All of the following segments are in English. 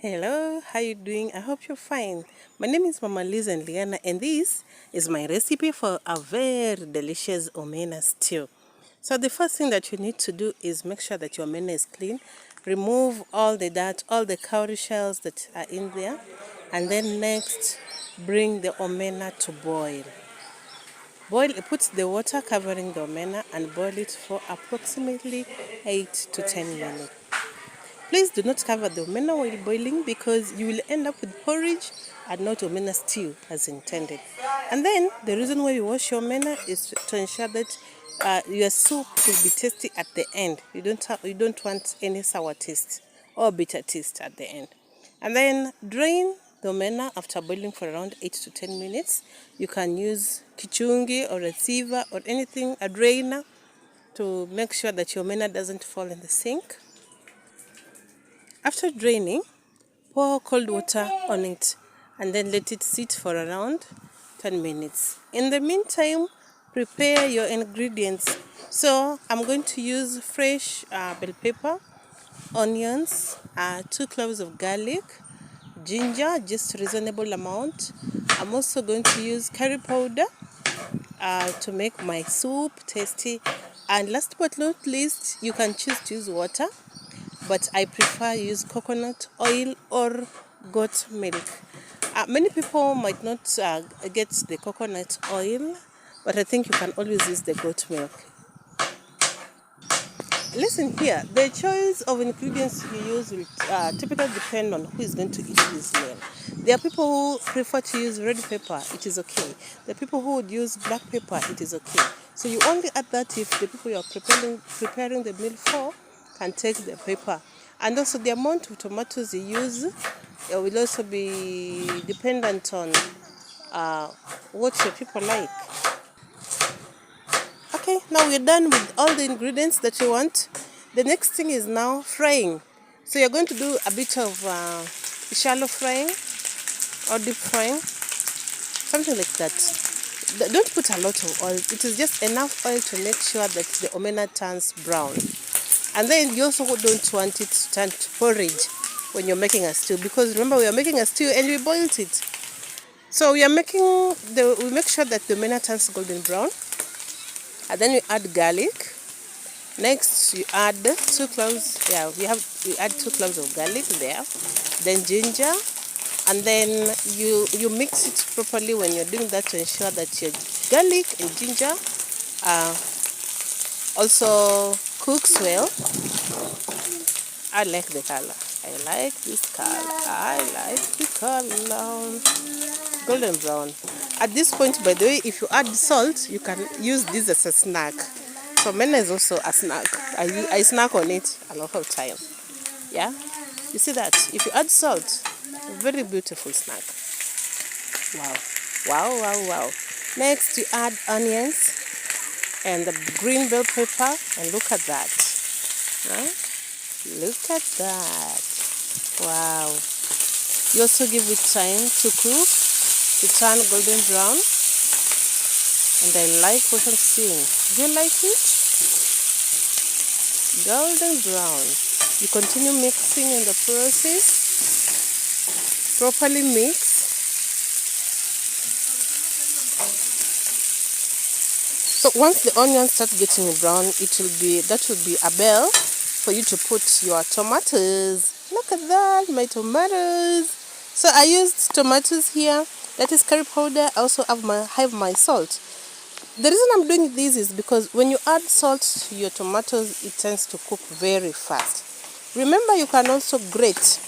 Hello, how you doing? I hope you're fine. My name is Mama Liz and Liana, and this is my recipe for a very delicious omena stew. So the first thing that you need to do is make sure that your omena is clean. Remove all the dirt, all the cowrie shells that are in there, and then next bring the omena to boil. Put the water covering the omena and boil it for approximately 8 to 10 minutes. Please do not cover the omena while boiling because you will end up with porridge and not omena stew as intended. And then the reason why you wash your omena is to ensure that your soup will be tasty at the end. You don't want any sour taste or bitter taste at the end. And then drain the omena after boiling for around 8 to 10 minutes. You can use kichungi or a sieve or anything, a drainer, to make sure that your omena doesn't fall in the sink. After draining, pour cold water on it and then let it sit for around 10 minutes. In the meantime, prepare your ingredients. So I'm going to use fresh bell pepper, onions, 2 cloves of garlic, ginger, just reasonable amount. I'm also going to use curry powder to make my soup tasty. And last but not least, you can choose to use water, but I prefer use coconut oil or goat milk. Many people might not get the coconut oil, but I think you can always use the goat milk. Listen here, the choice of ingredients you use will typically depend on who is going to eat this meal. There are people who prefer to use red pepper, it is okay. The people who would use black pepper, it is okay. So you only add that if the people you are preparing the meal for can take the pepper. And also the amount of tomatoes you use will also be dependent on what your people like. Okay, now we're done with all the ingredients that you want. The next thing is now frying. So you're going to do a bit of shallow frying or deep frying, something like that. Don't put a lot of oil. It is just enough oil to make sure that the omena turns brown. And then you also don't want it to turn to porridge when you're making a stew, because remember we are making a stew and we boiled it. So we make sure that the omena turns golden brown. And then we add garlic. Next, you add 2 cloves. We add 2 cloves of garlic there. Then ginger, and then you mix it properly when you're doing that to ensure that your garlic and ginger also cooks well. I like the color. I like this color. I like the color. Golden brown. At this point, by the way, if you add salt, you can use this as a snack. So omena is also a snack. I snack on it a lot of time. Yeah, you see that? If you add salt, very beautiful snack. Wow, wow, wow, wow. Next, you add onions and the green bell pepper, and look at that. Huh? Look at that. Wow. You also give it time to cook, to turn golden brown. And I like what I'm seeing. Do you like it? Golden brown. You continue mixing in the process. Properly mix. So once the onions start getting brown, that will be a bell for you to put your tomatoes. Look at that, my tomatoes. So I used tomatoes here. That is curry powder. I also have my salt. The reason I'm doing this is because when you add salt to your tomatoes, it tends to cook very fast. Remember, you can also grate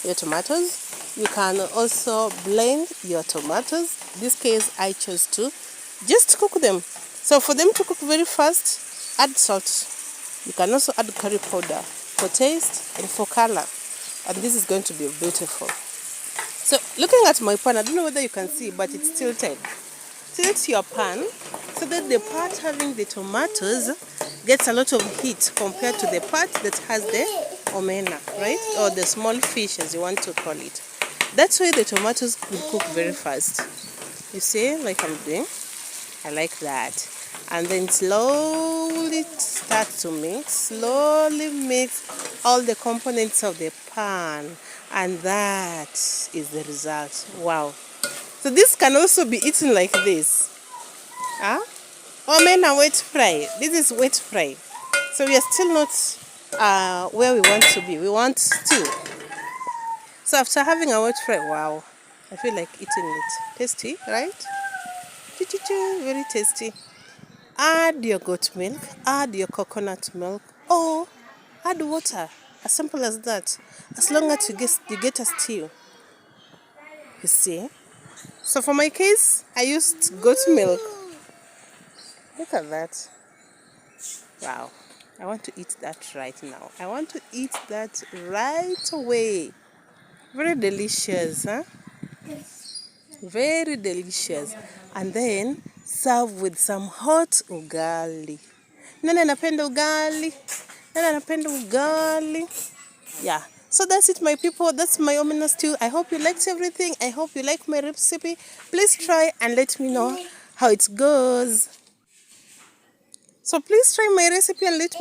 your tomatoes. You can also blend your tomatoes. In this case, I chose to just cook them. So for them to cook very fast, add salt. You can also add curry powder for taste and for color. And this is going to be beautiful. So looking at my pan, I don't know whether you can see, but it's tilted. Tilt your pan so that the part having the tomatoes gets a lot of heat compared to the part that has the omena, right? Or the small fish, as you want to call it. That's why the tomatoes will cook very fast. You see, like I'm doing? I like that. And then slowly start to mix. Slowly mix all the components of the pan, and that is the result. Wow. So this can also be eaten like this. Huh? Omena wet fry. This is wet fry. So we are still not where we want to be. We want stew. So after having a wet fry, wow, I feel like eating it. Tasty, right? Very tasty. Add your goat milk, add your coconut milk, or add water. As simple as that. As long as you get a stew. You see? So for my case, I used goat milk. Look at that. Wow. I want to eat that right now. I want to eat that right away. Very delicious, huh? Very delicious. And then serve with some hot ugali. Nani anapenda ugali? Nani anapenda ugali? Yeah. So that's it, my people. That's my omena stew. I hope you liked everything. I hope you like my recipe. Please try and let me know how it goes. So please try my recipe and let me